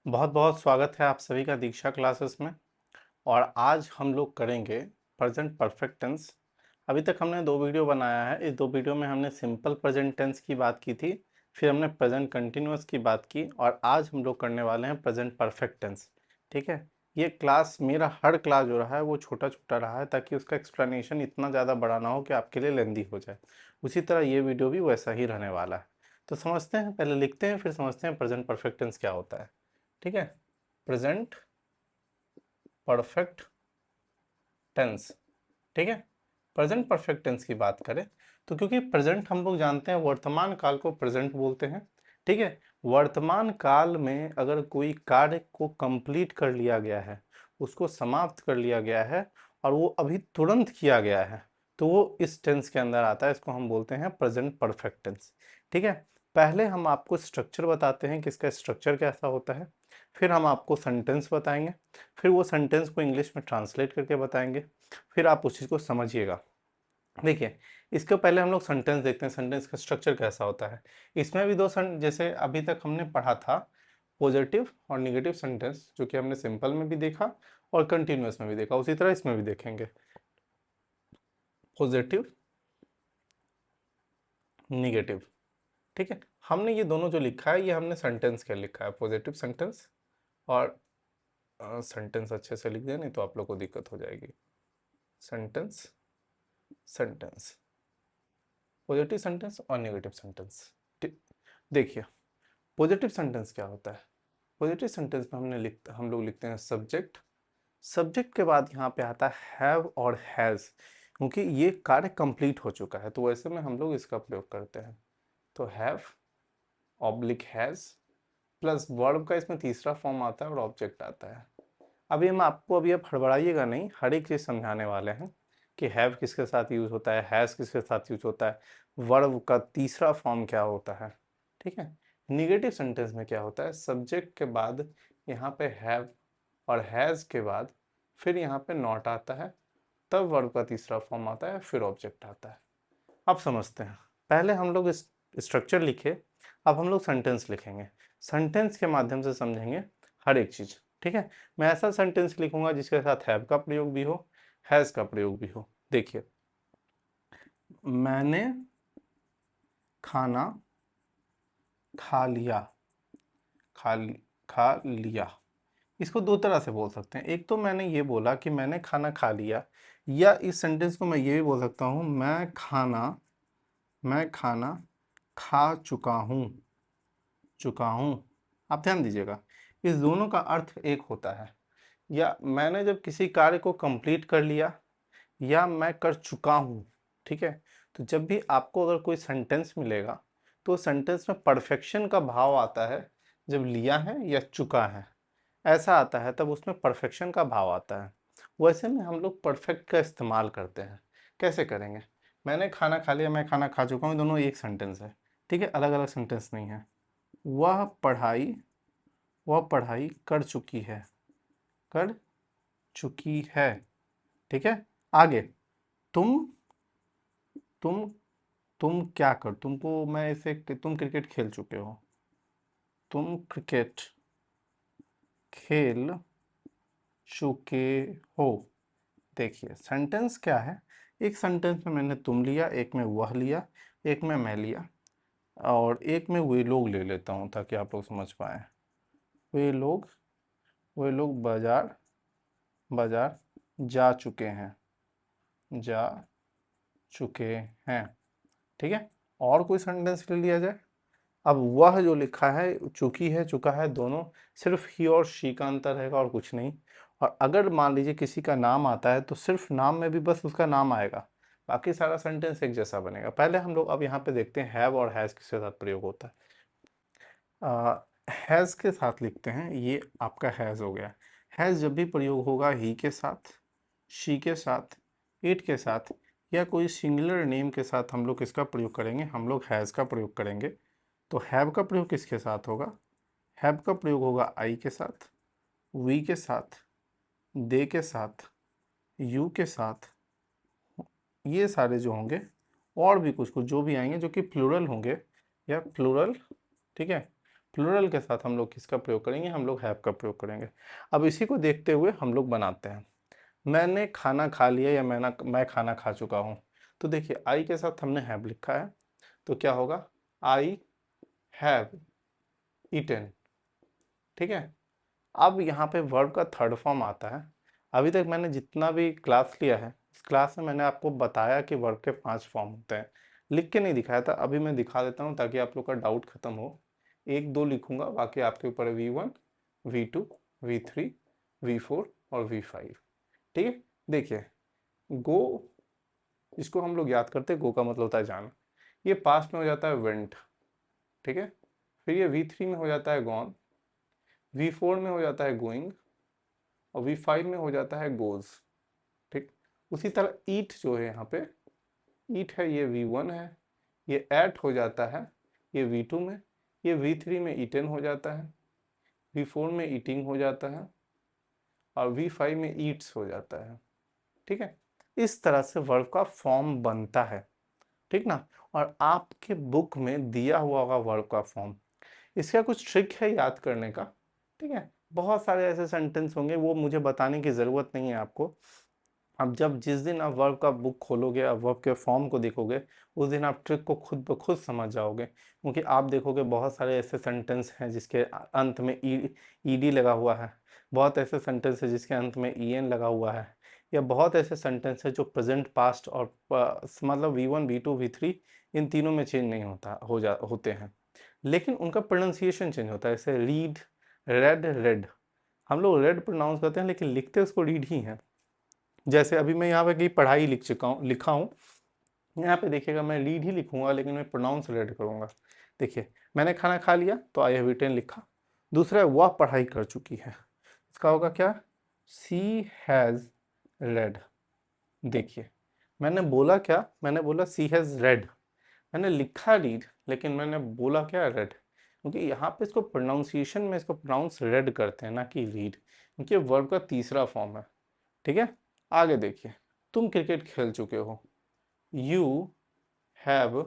बहुत बहुत स्वागत है आप सभी का दीक्षा क्लासेस में। और आज हम लोग करेंगे प्रेजेंट परफेक्ट टेंस। अभी तक हमने दो वीडियो बनाया है। इस दो वीडियो में हमने सिंपल प्रेजेंट टेंस की बात की थी, फिर हमने प्रेजेंट कंटिन्यूअस की बात की, और आज हम लोग करने वाले हैं प्रेजेंट परफेक्ट टेंस। ठीक है। ये क्लास, मेरा हर क्लास जो रहा है वो छोटा छोटा रहा है, ताकि उसका एक्सप्लेनेशन इतना ज़्यादा बड़ा ना हो कि आपके लिए लेंदी हो जाए। उसी तरह ये वीडियो भी वैसा ही रहने वाला है। तो समझते हैं, पहले लिखते हैं फिर समझते हैं प्रेजेंट परफेक्ट टेंस क्या होता है। ठीक है। Present perfect tense. ठीक है। प्रेजेंट परफेक्ट टेंस की बात करें तो क्योंकि प्रेजेंट हम लोग जानते हैं, वर्तमान काल को प्रेजेंट बोलते हैं। ठीक है। वर्तमान काल में अगर कोई कार्य को कंप्लीट कर लिया गया है, उसको समाप्त कर लिया गया है, और वो अभी तुरंत किया गया है, तो वो इस टेंस के अंदर आता है। इसको हम बोलते हैं प्रेजेंट परफेक्ट टेंस। ठीक है। पहले हम आपको स्ट्रक्चर बताते हैं कि इसका स्ट्रक्चर कैसा होता है, फिर हम आपको सेंटेंस बताएंगे, फिर वो सेंटेंस को इंग्लिश में ट्रांसलेट करके बताएंगे, फिर आप उस चीज़ को समझिएगा। देखिए, इसके पहले हम लोग सेंटेंस देखते हैं, सेंटेंस का स्ट्रक्चर कैसा होता है। इसमें भी दो जैसे अभी तक हमने पढ़ा था, पॉजिटिव और निगेटिव सेंटेंस, जो कि हमने सिंपल में भी देखा और कंटिन्यूअस में भी देखा, उसी तरह इसमें भी देखेंगे। Positive, negative. ठीक है। हमने ये दोनों जो लिखा है, ये हमने सेंटेंस के लिखा है, पॉजिटिव सेंटेंस। और सेंटेंस अच्छे से लिख दें, नहीं तो आप लोग को दिक्कत हो जाएगी। सेंटेंस, सेंटेंस, पॉजिटिव सेंटेंस और नेगेटिव सेंटेंस। देखिए, पॉजिटिव सेंटेंस क्या होता है। पॉजिटिव सेंटेंस में हम लोग लिखते हैं सब्जेक्ट। सब्जेक्ट के बाद यहाँ पे आता है हैव और हैज़, क्योंकि ये कार्य कंप्लीट हो चुका है, तो वैसे में हम लोग इसका प्रयोग करते हैं। तो have oblique has plus verb का इसमें तीसरा फॉर्म आता है और ऑब्जेक्ट आता है। अभी हम आपको, अभी आप हड़बड़ाइएगा नहीं, हर एक चीज़ समझाने वाले हैं कि हैव किसके साथ यूज़ होता है, हैज़ किसके साथ यूज़ होता है, वर्ब का तीसरा फॉर्म क्या होता है। ठीक है। निगेटिव सेंटेंस में क्या होता है, सब्जेक्ट के बाद यहाँ पे हैव और हैज़ के बाद फिर यहाँ पे नॉट आता है, तब वर्ब का तीसरा फॉर्म आता है, फिर ऑब्जेक्ट आता है। अब समझते हैं। पहले हम लोग इस स्ट्रक्चर लिखे, अब हम लोग सेंटेंस लिखेंगे। सेंटेंस के माध्यम से समझेंगे हर एक चीज़। ठीक है। मैं ऐसा सेंटेंस लिखूंगा जिसके साथ हैव का प्रयोग भी हो, हैज़ का प्रयोग भी हो। देखिए, मैंने खाना खा लिया, खा खा लिया। इसको दो तरह से बोल सकते हैं। एक तो मैंने ये बोला कि मैंने खाना खा लिया, या इस सेंटेंस को मैं ये भी बोल सकता हूँ, मैं खाना खा चुका हूँ। आप ध्यान दीजिएगा, इस दोनों का अर्थ एक होता है। या मैंने जब किसी कार्य को कंप्लीट कर लिया, या मैं कर चुका हूँ। ठीक है। तो जब भी आपको अगर कोई सेंटेंस मिलेगा, तो सेंटेंस में परफेक्शन का भाव आता है जब लिया है या चुका है, ऐसा आता है, तब उसमें परफेक्शन का भाव आता है। वैसे में हम लोग परफेक्ट का इस्तेमाल करते हैं। कैसे करेंगे, मैंने खाना खा लिया, मैं खाना खा चुका हूँ, दोनों एक सेंटेंस है। ठीक है, अलग अलग सेंटेंस नहीं है। वह पढ़ाई वह पढ़ाई कर चुकी है। ठीक है। आगे, तुम तुम तुम क्या कर तुमको मैं इसे, तुम क्रिकेट खेल चुके हो, तुम क्रिकेट खेल चुके हो। देखिए, सेंटेंस क्या है, एक सेंटेंस में मैंने तुम लिया, एक में वह लिया, एक में मैं लिया, और एक में वे लोग ले लेता हूँ ताकि आप लोग समझ पाए। वे लोग वे लोग बाजार बाजार जा चुके हैं, जा चुके हैं। ठीक है। और कोई सेंटेंस ले लिया जाए। अब वह जो लिखा है, चुकी है, चुका है, दोनों सिर्फ ही और शी का अंतर रहेगा और कुछ नहीं। और अगर मान लीजिए किसी का नाम आता है, तो सिर्फ नाम में भी बस उसका नाम आएगा, बाकी सारा सेंटेंस एक जैसा बनेगा। पहले हम लोग अब यहाँ पे देखते हैं हैव और हैज़ किसके साथ प्रयोग होता है। हैज़ के साथ लिखते हैं, ये आपका हैज़ हो गया। हैज़ जब भी प्रयोग होगा ही के साथ, शी के साथ, इट के साथ, या कोई सिंगुलर नेम के साथ हम लोग किसका प्रयोग करेंगे, हम लोग हैज़ का प्रयोग करेंगे। तो हैव का प्रयोग किसके साथ होगा, हैव का प्रयोग होगा आई के साथ, वी के साथ, दे के साथ, यू के साथ, ये सारे जो होंगे, और भी कुछ कुछ जो भी आएंगे जो कि प्लूरल होंगे, या प्लूरल। ठीक है। प्लूरल के साथ हम लोग किसका प्रयोग करेंगे, हम लोग हैव का प्रयोग करेंगे। अब इसी को देखते हुए हम लोग बनाते हैं, मैंने खाना खा लिया या मैं खाना खा चुका हूँ। तो देखिए आई के साथ हमने हैव लिखा है, तो क्या होगा, आई हैव ईटन। ठीक है, अब यहाँ पे वर्ब का थर्ड फॉर्म आता है। अभी तक मैंने जितना भी क्लास लिया है, इस क्लास में मैंने आपको बताया कि वर्ब के 5 फॉर्म होते हैं, लिख के नहीं दिखाया था, अभी मैं दिखा देता हूँ ताकि आप लोग का डाउट खत्म हो। 1 2 लिखूंगा, बाकी आपके ऊपर है V1 V2 V3 V4 और V5। ठीक है, देखिए गो, इसको हम लोग याद करते हैं, गो का मतलब होता है जाना, ये पास्ट में हो जाता है वेंट। ठीक है, फिर ये V3 में हो जाता है गॉन, V4 में हो जाता है गोइंग और V5 में हो जाता है गोज। ठीक, उसी तरह ईट जो है यहाँ पे, ईट है ये V1 है, ये एट हो जाता है ये V2 में, ये V3 में ईटन हो जाता है, V4 में ईटिंग हो जाता है और V5 में ईट्स हो जाता है। ठीक है, इस तरह से वर्ब का फॉर्म बनता है। ठीक ना, और आपके बुक में दिया हुआ होगा वर्ब का फॉर्म, इसका कुछ ट्रिक है याद करने का। ठीक है, बहुत सारे ऐसे सेंटेंस होंगे, वो मुझे बताने की ज़रूरत नहीं है आपको। अब जब जिस दिन आप वर्ब का बुक खोलोगे, आप वर्ब के फॉर्म को देखोगे, उस दिन आप ट्रिक को खुद ब खुद समझ जाओगे, क्योंकि आप देखोगे बहुत सारे ऐसे सेंटेंस हैं जिसके अंत में ईडी लगा हुआ है, बहुत ऐसे सेंटेंस है जिसके अंत में ईएन लगा हुआ है, या बहुत ऐसे सेंटेंस है जो प्रेजेंट पास्ट और मतलब V1 V2 V3 इन तीनों में चेंज नहीं होते हैं, लेकिन उनका प्रोनाउंसिएशन चेंज होता है। जैसे रीड, रेड, रेड, हम लोग रेड प्रोनाउंस करते हैं लेकिन लिखते उसको रीड ही हैं। जैसे अभी मैं यहाँ पे की पढ़ाई लिखा हूँ, यहाँ पे देखिएगा मैं रीड ही लिखूंगा लेकिन मैं प्रोनाउंस रेड करूंगा। देखिए मैंने खाना खा लिया तो आई हैव ईटन लिखा। दूसरा है वह पढ़ाई कर चुकी है, इसका होगा क्या, सी हैज़ रेड। देखिए मैंने बोला क्या, मैंने बोला सी हैज़ रेड, मैंने लिखा रीड लेकिन मैंने बोला क्या, रेड, क्योंकि यहाँ पे इसको प्रोनाउंसिएशन में इसको प्रोनाउंस रेड करते हैं ना कि रीड, क्योंकि वर्ब का तीसरा फॉर्म है। ठीक है, आगे देखिए, तुम क्रिकेट खेल चुके हो, यू हैव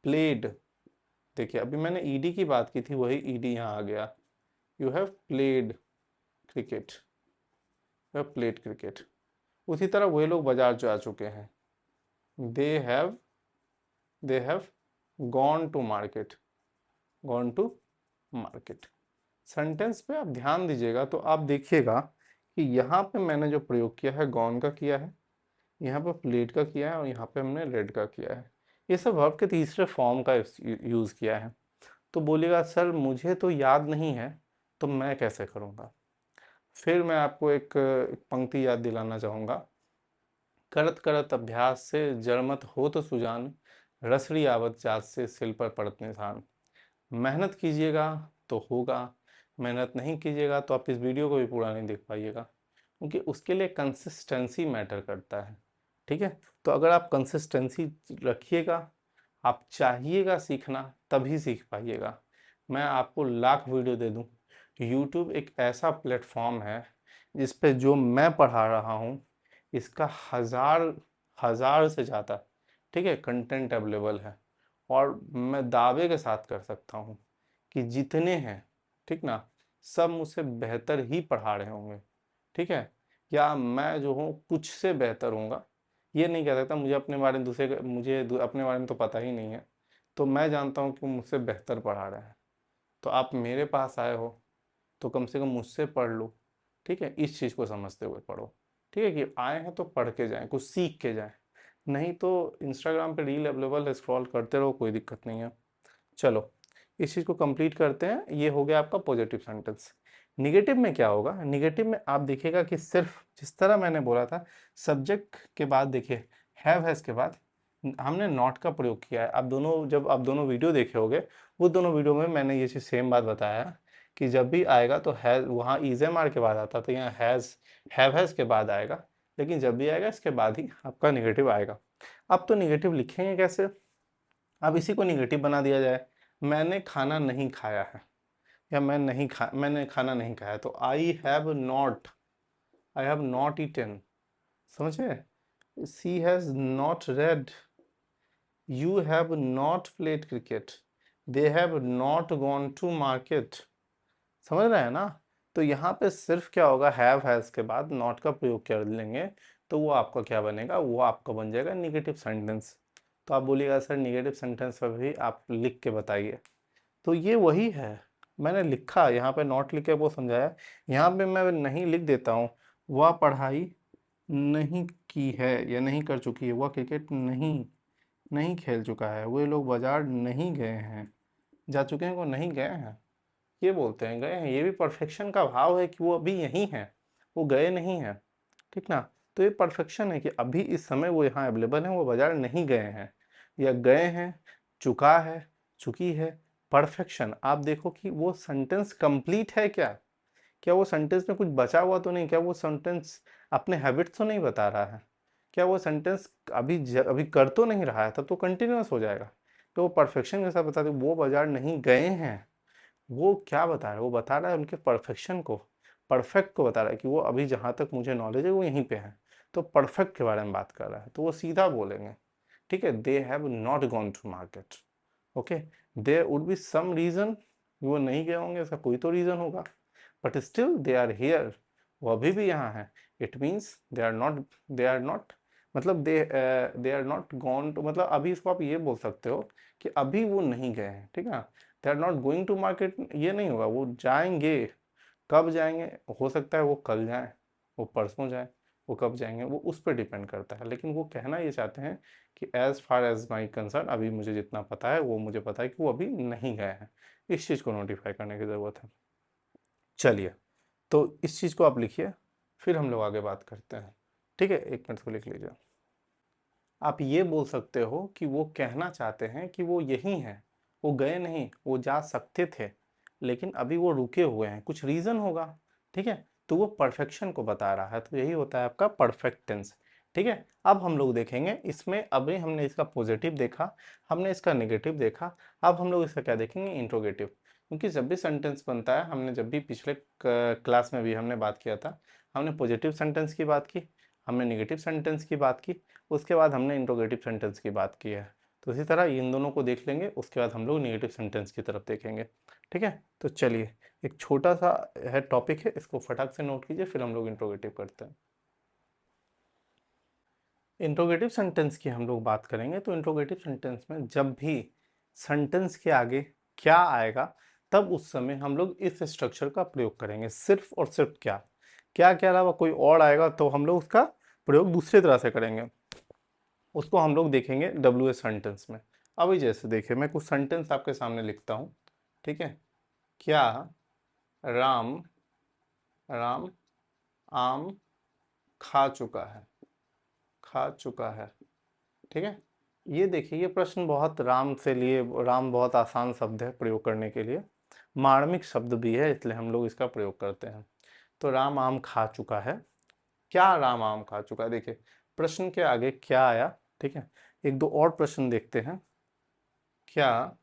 प्लेड। देखिए अभी मैंने ईडी की बात की थी, वही ईडी यहाँ आ गया, you have played cricket, you have played cricket. उसी तरह वही लोग बाजार जा चुके हैं, they have gone to market, gone to market. Sentence पे आप ध्यान दीजिएगा तो आप देखिएगा कि यहाँ पे मैंने जो प्रयोग किया है गॉन का किया है, यहाँ पे प्लेट का किया है और यहाँ पे हमने रेड का किया है। ये सब वर्ब के तीसरे फॉर्म का यूज़ किया है। तो बोलिएगा सर मुझे तो याद नहीं है, तो मैं कैसे करूँगा। फिर मैं आपको एक पंक्ति याद दिलाना चाहूँगा, करत करत अभ्यास से जड़मत हो तो सुजान, रसरी आवत जात से सिल पर पड़त निशान। मेहनत कीजिएगा तो होगा, मेहनत नहीं कीजिएगा तो आप इस वीडियो को भी पूरा नहीं देख पाइएगा, क्योंकि उसके लिए कंसिस्टेंसी मैटर करता है। ठीक है, तो अगर आप कंसिस्टेंसी रखिएगा, आप चाहिएगा सीखना, तभी सीख पाइएगा। मैं आपको लाख वीडियो दे दूं, यूट्यूब एक ऐसा प्लेटफॉर्म है जिस पे जो मैं पढ़ा रहा हूँ इसका हज़ार से ज़्यादा, ठीक है, कंटेंट अवेलेबल है। और मैं दावे के साथ कर सकता हूँ कि जितने हैं, ठीक ना, सब मुझसे बेहतर ही पढ़ा रहे होंगे। ठीक है, या मैं जो हूँ कुछ से बेहतर हूँगा, ये नहीं कह सकता, मुझे अपने बारे में तो पता ही नहीं है, तो मैं जानता हूँ कि मुझसे बेहतर पढ़ा रहे हैं। तो आप मेरे पास आए हो तो कम से कम मुझसे पढ़ लो। ठीक है, इस चीज़ को समझते हुए पढ़ो। ठीक है, कि आए हैं तो पढ़ के जाएं, कुछ सीख के जाएं, नहीं तो इंस्टाग्राम पे रील अवेलेबल है, स्क्रॉल करते रहो, कोई दिक्कत नहीं है। चलो इस चीज़ को कंप्लीट करते हैं, ये हो गया आपका पॉजिटिव सेंटेंस। निगेटिव में क्या होगा, निगेटिव में आप देखिएगा कि सिर्फ जिस तरह मैंने बोला था, सब्जेक्ट के बाद देखिए हैव हैज़ के बाद हमने नॉट का प्रयोग किया है। जब आप दोनों वीडियो देखे होंगे, वो दोनों वीडियो में मैंने ये चीज़ सेम बात बताया कि जब भी आएगा तो हैज़ वहाँ ईजेमार के बाद आता, तो यहाँ हैव हैज़ के बाद आएगा, लेकिन जब भी आएगा इसके बाद ही आपका निगेटिव आएगा। अब तो निगेटिव लिखेंगे कैसे, अब इसी को निगेटिव बना दिया जाए, मैंने खाना नहीं खाया है, या मैंने खाना नहीं खाया, तो आई हैव नॉट ईटन। समझे, she has not read, you have not played cricket, they have not gone to market, समझ रहे हैं ना। तो यहाँ पे सिर्फ क्या होगा, हैव हैज के बाद नॉट का प्रयोग कर लेंगे तो वो आपका क्या बनेगा, वो आपका बन जाएगा निगेटिव सेंटेंस। तो आप बोलिएगा सर निगेटिव सेंटेंस पर भी आप लिख के बताइए। तो ये वही है, मैंने लिखा यहाँ पे नॉट लिख के वो समझाया, यहाँ पे मैं नहीं लिख देता हूँ वह पढ़ाई नहीं की है या नहीं कर चुकी है, वह क्रिकेट नहीं नहीं खेल चुका है, वे लोग बाजार नहीं गए हैं, जा चुके हैं वो नहीं गए हैं, ये बोलते हैं गए हैं। ये भी परफेक्शन का भाव है कि वो अभी यहीं हैं, वो गए नहीं हैं, ठीक ना। तो ये परफेक्शन है कि अभी इस समय वो यहाँ अवेलेबल हैं, वो बाजार नहीं गए हैं या गए हैं, चुका है, चुकी है। परफेक्शन, आप देखो कि वो सेंटेंस कंप्लीट है क्या वो सेंटेंस में कुछ बचा हुआ तो नहीं, क्या वो सेंटेंस अपने हैबिट्स तो नहीं बता रहा है, क्या वो सेंटेंस अभी कर तो नहीं रहा है, तब तो कंटिन्यूअस हो जाएगा। तो वो परफेक्शन के साथ बता दे वो बाजार नहीं गए हैं, वो क्या बता रहा है, वो बता रहा है उनके परफेक्शन को, परफेक्ट को बता रहा है कि वो अभी जहाँ तक मुझे नॉलेज है वो यहीं पे है। तो परफेक्ट के बारे में बात कर रहा है तो वो सीधा बोलेंगे, ठीक है। They have not gone to market, okay. There would be some reason, वो नहीं गए होंगे, इसका कोई तो रीजन होगा, but still they are here, वो अभी भी यहाँ है। It means they are not मतलब they are not gone to, मतलब अभी इसको आप ये बोल सकते हो कि अभी वो नहीं गए हैं, ठीक है। They are not going to market ये नहीं होगा, वो जाएंगे। कब जाएंगे, हो सकता है वो कल जाएं, वो परसों जाएं, वो कब जाएंगे वो उस पर डिपेंड करता है। लेकिन वो कहना ये चाहते हैं कि as far as my concern, अभी मुझे जितना पता है वो मुझे पता है कि वो अभी नहीं गए हैं। इस चीज़ को नोटिफाई करने की ज़रूरत है। चलिए, तो इस चीज़ को आप लिखिए, फिर हम लोग आगे बात करते हैं, ठीक है। एक मिनट को लिख लीजिए। आप ये बोल सकते हो कि वो कहना चाहते हैं कि वो यहीं हैं, वो गए नहीं, वो जा सकते थे लेकिन अभी वो रुके हुए हैं, कुछ रीज़न होगा, ठीक है। तो वो परफेक्शन को बता रहा है, तो यही होता है आपका परफेक्ट टेंस, ठीक है। अब हम लोग देखेंगे इसमें, अभी हमने इसका पॉजिटिव देखा, हमने इसका नेगेटिव देखा, अब हम लोग इसका क्या देखेंगे, इंट्रोगेटिव। क्योंकि जब भी सेंटेंस बनता है, हमने जब भी पिछले क्लास में भी हमने बात किया था, हमने पॉजिटिव सेंटेंस की बात की, हमने नेगेटिव सेंटेंस की बात की, उसके बाद हमने इंट्रोगेटिव सेंटेंस की बात की है। तो इसी तरह इन दोनों को देख लेंगे, उसके बाद हम लोग नेगेटिव सेंटेंस की तरफ देखेंगे, ठीक है। तो चलिए, एक छोटा सा है टॉपिक है, इसको फटाक से नोट कीजिए, फिर हम लोग इंट्रोगेटिव करते हैं। इंट्रोगेटिव सेंटेंस की हम लोग बात करेंगे, तो इंट्रोगेटिव सेंटेंस में जब भी सेंटेंस के आगे क्या आएगा, तब उस समय हम लोग इस स्ट्रक्चर का प्रयोग करेंगे, सिर्फ और सिर्फ क्या, क्या के अलावा कोई और आएगा तो हम लोग उसका प्रयोग दूसरी तरह से करेंगे, उसको हम लोग देखेंगे डब्ल्यू एस सेंटेंस में। अभी जैसे देखिए, मैं कुछ सेंटेंस आपके सामने लिखता हूँ, ठीक है। क्या राम राम आम खा चुका है, खा चुका है, ठीक है। ये देखिए, ये प्रश्न बहुत राम से लिए, राम बहुत आसान शब्द है प्रयोग करने के लिए, मार्मिक शब्द भी है, इसलिए हम लोग इसका प्रयोग करते हैं। तो राम आम खा चुका है, क्या राम आम खा चुका है, देखिए प्रश्न के आगे क्या आया, ठीक है। एक दो और प्रश्न देखते हैं। क्या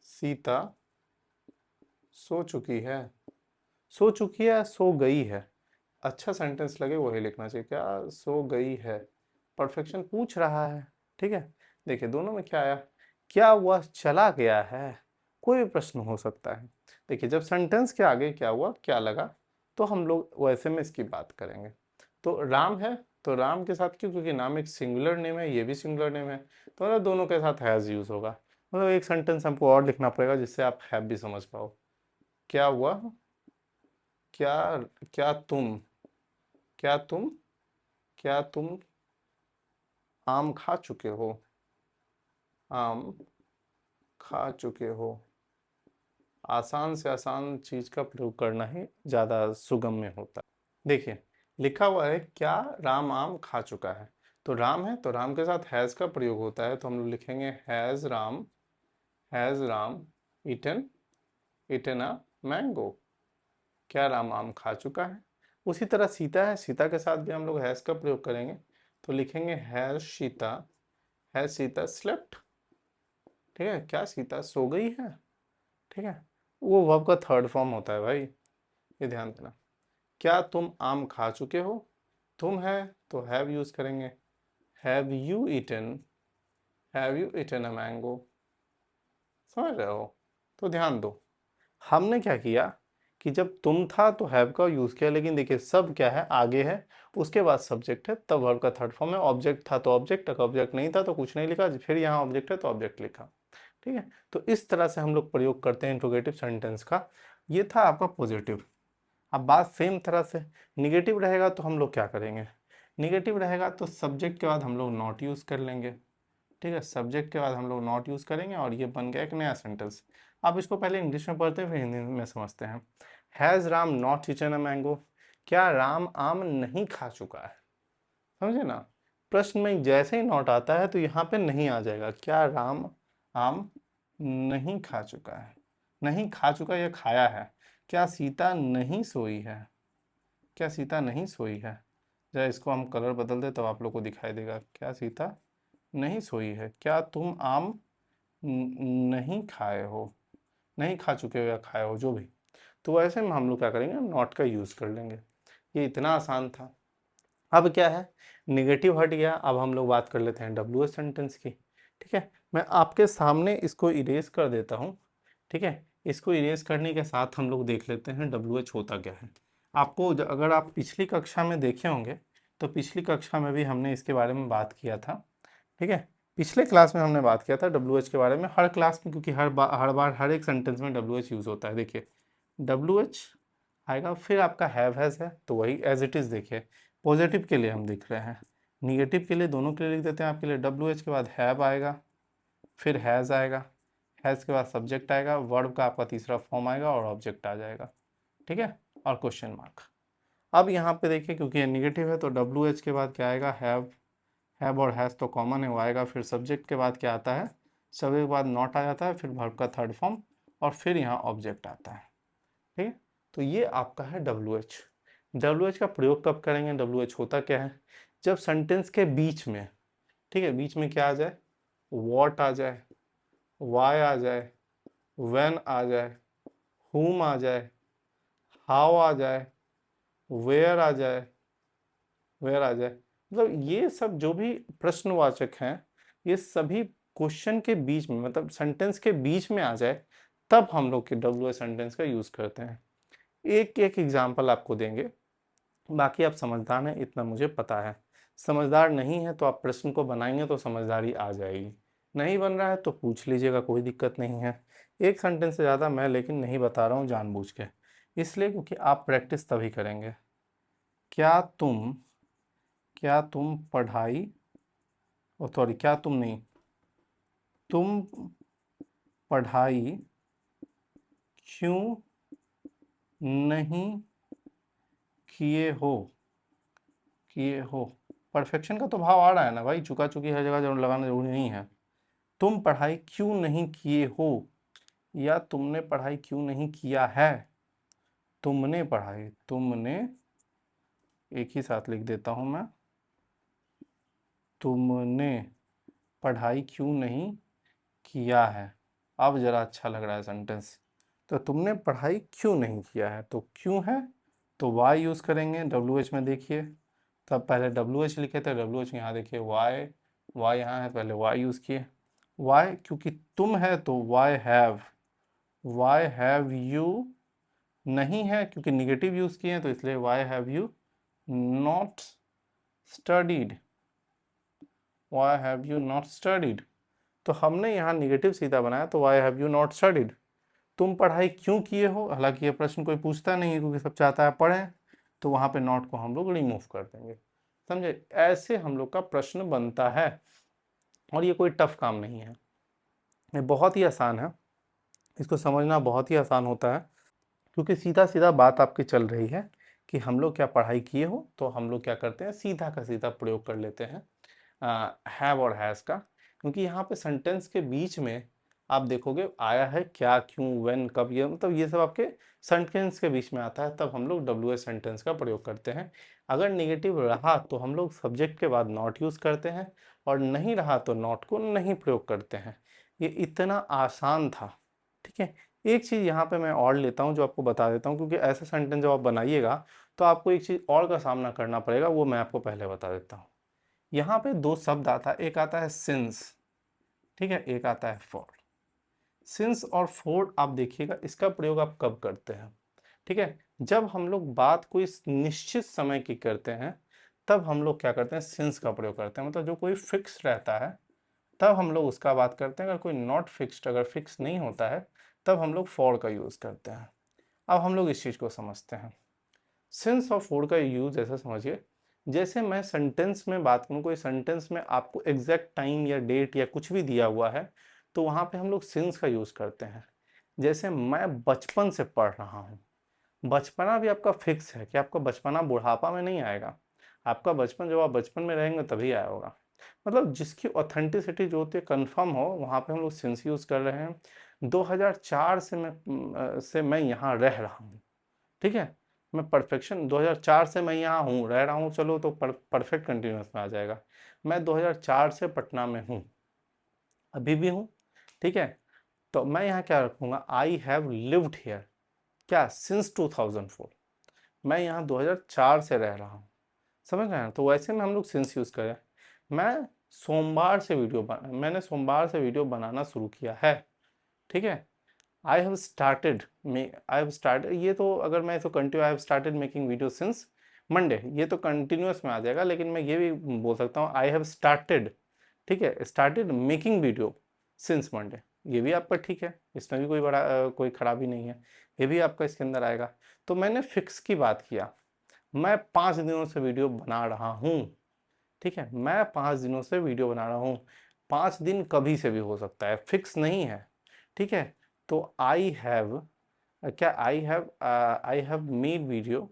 सीता सो चुकी है, सो चुकी है, सो गई है, अच्छा सेंटेंस लगे वही लिखना चाहिए, क्या सो गई है, परफेक्शन पूछ रहा है, ठीक है। देखिए दोनों में क्या आया, क्या वह चला गया है, कोई भी प्रश्न हो सकता है। देखिए जब सेंटेंस के आगे क्या हुआ, क्या लगा, तो हम लोग वैसे में इसकी बात करेंगे। तो राम है, तो राम के साथ क्यों, क्योंकि नाम एक सिंगुलर नेम है, ये भी सिंगुलर नेम है, तो मतलब दोनों के साथ हैज यूज होगा। मतलब एक सेंटेंस हमको और लिखना पड़ेगा जिससे आप हैव भी समझ पाओ। क्या हुआ, क्या क्या तुम, क्या तुम, क्या तुम आम खा चुके हो, आम खा चुके हो। आसान से आसान चीज का प्रयोग करना ही ज्यादा सुगम्य होता है। देखिए लिखा हुआ है क्या राम आम खा चुका है, तो राम है तो राम के साथ हैज का प्रयोग होता है, तो हम लोग लिखेंगे has Ram eaten eaten a mango, क्या राम आम खा चुका है। उसी तरह सीता है, सीता के साथ भी हम लोग हैज का प्रयोग करेंगे, तो लिखेंगे हैज सीता स्लेप्ट, ठीक है, क्या सीता सो गई है, ठीक है। वो वर्ब का थर्ड फॉर्म होता है भाई, ये ध्यान देना। क्या तुम आम खा चुके हो, तुम है तो हैव यूज करेंगे, have you eaten, have you eaten a mango, समझ रहे हो? तो ध्यान दो, हमने क्या किया कि जब तुम था तो हैव का यूज़ किया, लेकिन देखिए सब क्या है, आगे है, उसके बाद सब्जेक्ट है, तब वर्ब का थर्ड फॉर्म है। ऑब्जेक्ट था तो ऑब्जेक्ट, अगर ऑब्जेक्ट नहीं था तो कुछ नहीं लिखा, फिर यहाँ ऑब्जेक्ट है तो ऑब्जेक्ट लिखा। ठीक है, तो इस तरह से हम लोग प्रयोग करते हैं इंट्रोगेटिव सेंटेंस का। ये था आपका पॉजिटिव। अब बात सेम तरह से निगेटिव रहेगा तो हम लोग क्या करेंगे, निगेटिव रहेगा तो सब्जेक्ट के बाद हम लोग नॉट यूज़ कर लेंगे। ठीक है, सब्जेक्ट के बाद हम लोग नॉट यूज़ करेंगे और ये बन गया एक नया सेंटेंस। आप इसको पहले इंग्लिश में पढ़ते हैं फिर हिंदी में समझते हैं। Has Ram not eaten a mango, क्या राम आम नहीं खा चुका है? समझे ना, प्रश्न में जैसे ही नॉट आता है तो यहाँ पे नहीं आ जाएगा, क्या राम आम नहीं खा चुका है, नहीं खा चुका या खाया है। क्या सीता नहीं सोई है, क्या सीता नहीं सोई है। जरा इसको हम कलर बदल दे तो आप लोग को दिखाई देगा, क्या सीता नहीं सोई है। क्या तुम आम नहीं खाए हो, नहीं खा चुके हो या खाए हो, जो भी। तो ऐसे में हम लोग क्या करेंगे, नॉट का यूज़ कर लेंगे। ये इतना आसान था। अब क्या है, निगेटिव हट गया, अब हम लोग बात कर लेते हैं डब्ल्यू एच सेंटेंस की। ठीक है, मैं आपके सामने इसको इरेज कर देता हूँ। ठीक है, इसको इरेज करने के साथ हम लोग देख लेते हैं डब्ल्यू एच होता क्या है। आपको अगर आप पिछली कक्षा में देखे होंगे तो पिछली कक्षा में भी हमने इसके बारे में बात किया था। ठीक है, पिछले क्लास में हमने बात किया था डब्ल्यू एच के बारे में, हर क्लास में, क्योंकि हर बार हर एक सेंटेंस में डब्ल्यू एच यूज़ होता है। देखिए डब्ल्यू एच आएगा, फिर आपका हैव हैज़ है तो वही एज इट इज़। देखिए पॉजिटिव के लिए हम लिख रहे हैं, निगेटिव के लिए, दोनों के लिए लिख देते हैं आपके लिए। डब्ल्यू एच के बाद हैव आएगा, फिर हैज़ आएगा, हैज़ के बाद सब्जेक्ट आएगा, वर्ब का आपका तीसरा फॉर्म आएगा और ऑब्जेक्ट आ जाएगा। ठीक है, और क्वेश्चन मार्क। अब यहाँ पे देखिए क्योंकि ये निगेटिव है तो डब्ल्यू एच के बाद क्या आएगा, हैव और हैज़ तो कॉमन है वो आएगा, फिर सब्जेक्ट के बाद क्या आता है, सब्जेक्ट के बाद नॉट आ जाता है, फिर वर्ब का थर्ड फॉर्म और फिर यहाँ ऑब्जेक्ट आता है। ठीक है, तो ये आपका है डब्ल्यू एच। डब्ल्यू एच का प्रयोग कब करेंगे, डब्ल्यू एच होता क्या है, जब सेंटेंस के बीच में, ठीक है, बीच में क्या आ जाए, वॉट आ जाए, वाई आ जाए, व्हेन आ जाए, whom आ जाए, हाउ आ जाए, वेयर आ जाए, वेयर आ जाए, मतलब ये सब जो भी प्रश्नवाचक हैं, ये सभी क्वेश्चन के बीच में, मतलब सेंटेंस के बीच में आ जाए, तब हम लोग के डब्ल्यू एच सेंटेंस का यूज करते हैं। एक एक एग्जाम्पल आपको देंगे, बाकी आप समझदार हैं इतना मुझे पता है। समझदार नहीं है तो आप प्रश्न को बनाएंगे तो समझदारी आ जाएगी, नहीं बन रहा है तो पूछ लीजिएगा, कोई दिक्कत नहीं है। एक सेंटेंस से ज़्यादा मैं लेकिन नहीं बता रहा हूँ जानबूझ के, इसलिए क्योंकि आप प्रैक्टिस तभी करेंगे। क्या तुम, क्या तुम पढ़ाई, ओ सॉरी, क्या तुम नहीं, तुम पढ़ाई क्यों नहीं किए हो, किए हो। परफेक्शन का तो भाव आ रहा है ना भाई, चुका चुकी हर जगह जरूर लगाना जरूरी नहीं है। तुम पढ़ाई क्यों नहीं किए हो या तुमने पढ़ाई क्यों नहीं किया है। तुमने पढ़ाई, तुमने, एक ही साथ लिख देता हूं मैं, तुमने पढ़ाई क्यों नहीं किया है। अब जरा अच्छा लग रहा है सेंटेंस। तो तुमने पढ़ाई क्यों नहीं किया है, तो क्यों है तो वाई यूज करेंगे। डब्ल्यू एच में देखिए, तब पहले डब्ल्यू एच लिखे थे, डब्ल्यू एच यहाँ देखिए वाई, वाई यहाँ है, पहले वाई यूज किए। वाई क्योंकि तुम है तो why have, why have you नहीं है क्योंकि निगेटिव यूज किए हैं तो इसलिए why have you not studied, why have you not studied. तो हमने यहाँ निगेटिव सीधा बनाया तो why have you not studied. तुम पढ़ाई क्यों किए हो, हालांकि ये प्रश्न कोई पूछता नहीं है क्योंकि सब चाहता है पढ़ें, तो वहाँ पे नॉट को हम लोग रिमूव कर देंगे। समझे, ऐसे हम लोग का प्रश्न बनता है और ये कोई टफ काम नहीं है, ये बहुत ही आसान है, इसको समझना बहुत ही आसान होता है क्योंकि सीधा सीधा बात आपकी चल रही है कि हम लोग क्या पढ़ाई किए हो, तो हम लोग क्या करते हैं, सीधा का सीधा प्रयोग कर लेते हैं हैव और हैज़ का। क्योंकि यहाँ पे सेंटेंस के बीच में आप देखोगे आया है क्या, क्यों, व्हेन, कब, ये मतलब ये सब आपके सेंटेंस के बीच में आता है, तब हम लोग डब्ल्यू एच सेंटेंस का प्रयोग करते हैं। अगर नेगेटिव रहा तो हम लोग सब्जेक्ट के बाद नॉट यूज़ करते हैं, और नहीं रहा तो नॉट को नहीं प्रयोग करते हैं। ये इतना आसान था। ठीक है, एक चीज़ यहाँ पे मैं और लेता हूँ जो आपको बता देता हूँ, क्योंकि ऐसा सेंटेंस जब आप बनाइएगा तो आपको एक चीज़ और का सामना करना पड़ेगा, वो मैं आपको पहले बता देता हूँ। यहाँ पे दो शब्द आता है, एक आता है सिंस, ठीक है, एक आता है फॉर। सिंस और फॉर आप देखिएगा इसका प्रयोग आप कब करते हैं, ठीक है, जब हम लोग बात कोई निश्चित समय की करते हैं तब हम लोग क्या करते हैं, सिंस का प्रयोग करते हैं। मतलब जो कोई फिक्स रहता है तब हम लोग उसका बात करते हैं, अगर कोई नॉट फिक्स्ड, अगर फिक्स नहीं होता है तब हम लोग फॉर का यूज़ करते हैं। अब हम लोग इस चीज़ को समझते हैं। सिंस और फॉर का यूज़ ऐसा समझिए, जैसे मैं सेंटेंस में बात करूँ, कोई सेंटेंस में आपको एग्जैक्ट टाइम या डेट या कुछ भी दिया हुआ है तो वहाँ पे हम लोग सिंस का यूज़ करते हैं। जैसे मैं बचपन से पढ़ रहा हूँ, बचपना भी आपका फिक्स है कि आपका बचपना बुढ़ापा में नहीं आएगा, आपका बचपन जब आप बचपन में रहेंगे तभी आया होगा। मतलब जिसकी ऑथेंटिसिटी जो होती है कंफर्म हो, वहाँ पे हम लोग सिंस यूज़ कर रहे हैं। 2004 से मैं यहाँ रह रहा हूँ, ठीक है, मैं परफेक्शन 2004 से मैं यहाँ हूँ, रह रहा हूँ, चलो तो परफेक्ट कंटिन्यूअस में आ जाएगा। मैं 2004 से पटना में हूँ, अभी भी हूँ, ठीक है, तो मैं यहाँ क्या रखूँगा, आई हैव लिव्ड हियर, क्या, सिंस 2004, मैं यहाँ 2004 से रह रहा हूँ। समझ रहे हैं, तो वैसे में हम लोग सिंस यूज़ करें। मैंने सोमवार से वीडियो बनाना शुरू किया है, ठीक है। आई हैव स्टार्टेड, ये तो अगर मैं इसको continue, I have started making video since Monday, ये तो कंटिन्यूअस में आ जाएगा, लेकिन मैं ये भी बोल सकता हूँ आई हैव स्टार्टेड, ठीक है, started making video since Monday, ये भी आपका ठीक है, इसमें भी कोई खराबी नहीं है, ये भी आपका इसके अंदर आएगा। तो मैंने फिक्स की बात किया, मैं 5 दिनों से वीडियो बना रहा हूँ, ठीक है, मैं 5 दिनों से वीडियो बना रहा हूँ, 5 दिन कभी से भी हो सकता है, फिक्स नहीं है, ठीक है। तो आई हैव मेड वीडियो,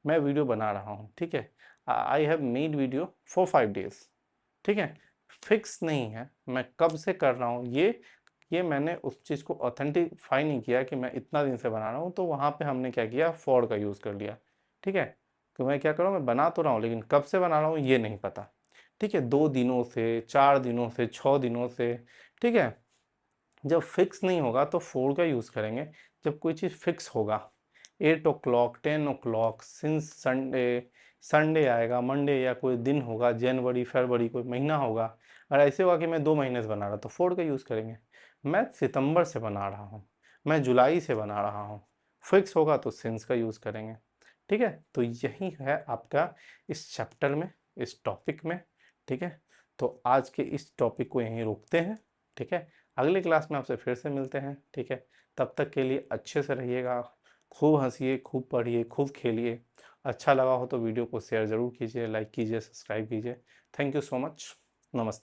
मैं वीडियो बना रहा हूँ, ठीक है, I have made video for 5 days, ठीक है, फिक्स नहीं है मैं कब से कर रहा हूँ, ये मैंने उस चीज़ को ऑथेंटिफाई नहीं किया कि मैं इतना दिन से बना रहा हूँ, तो वहाँ पे हमने क्या किया, फॉर का यूज़ कर लिया, ठीक है। तो मैं क्या कर रहा हूँ, मैं बना तो रहा हूँ लेकिन कब से बना रहा हूँ ये नहीं पता, ठीक है, 2 दिनों से, 4 दिनों से, 6 दिनों से, ठीक है। जब फिक्स नहीं होगा तो फोर का यूज़ करेंगे, जब कोई चीज़ फिक्स होगा, 8 o'clock, 10 o'clock, since Sunday, Sunday आएगा, मंडे या कोई दिन होगा, जनवरी, फरवरी, कोई महीना होगा, अगर ऐसे होगा कि मैं 2 महीने से बना रहा तो फोर का यूज़ करेंगे। मैं सितंबर से बना रहा हूँ, मैं जुलाई से बना रहा हूँ, फिक्स होगा तो सिंस का यूज़ करेंगे, ठीक है। तो यही है आपका इस चैप्टर में, इस टॉपिक में, ठीक है। तो आज के इस टॉपिक को यहीं रोकते हैं, ठीक है, अगली क्लास में आपसे फिर से मिलते हैं, ठीक है। तब तक के लिए अच्छे से रहिएगा, खूब हंसिए, खूब पढ़िए, खूब खेलिए, अच्छा लगा हो तो वीडियो को शेयर ज़रूर कीजिए, लाइक कीजिए, सब्सक्राइब कीजिए। थैंक यू सो मच, नमस्ते।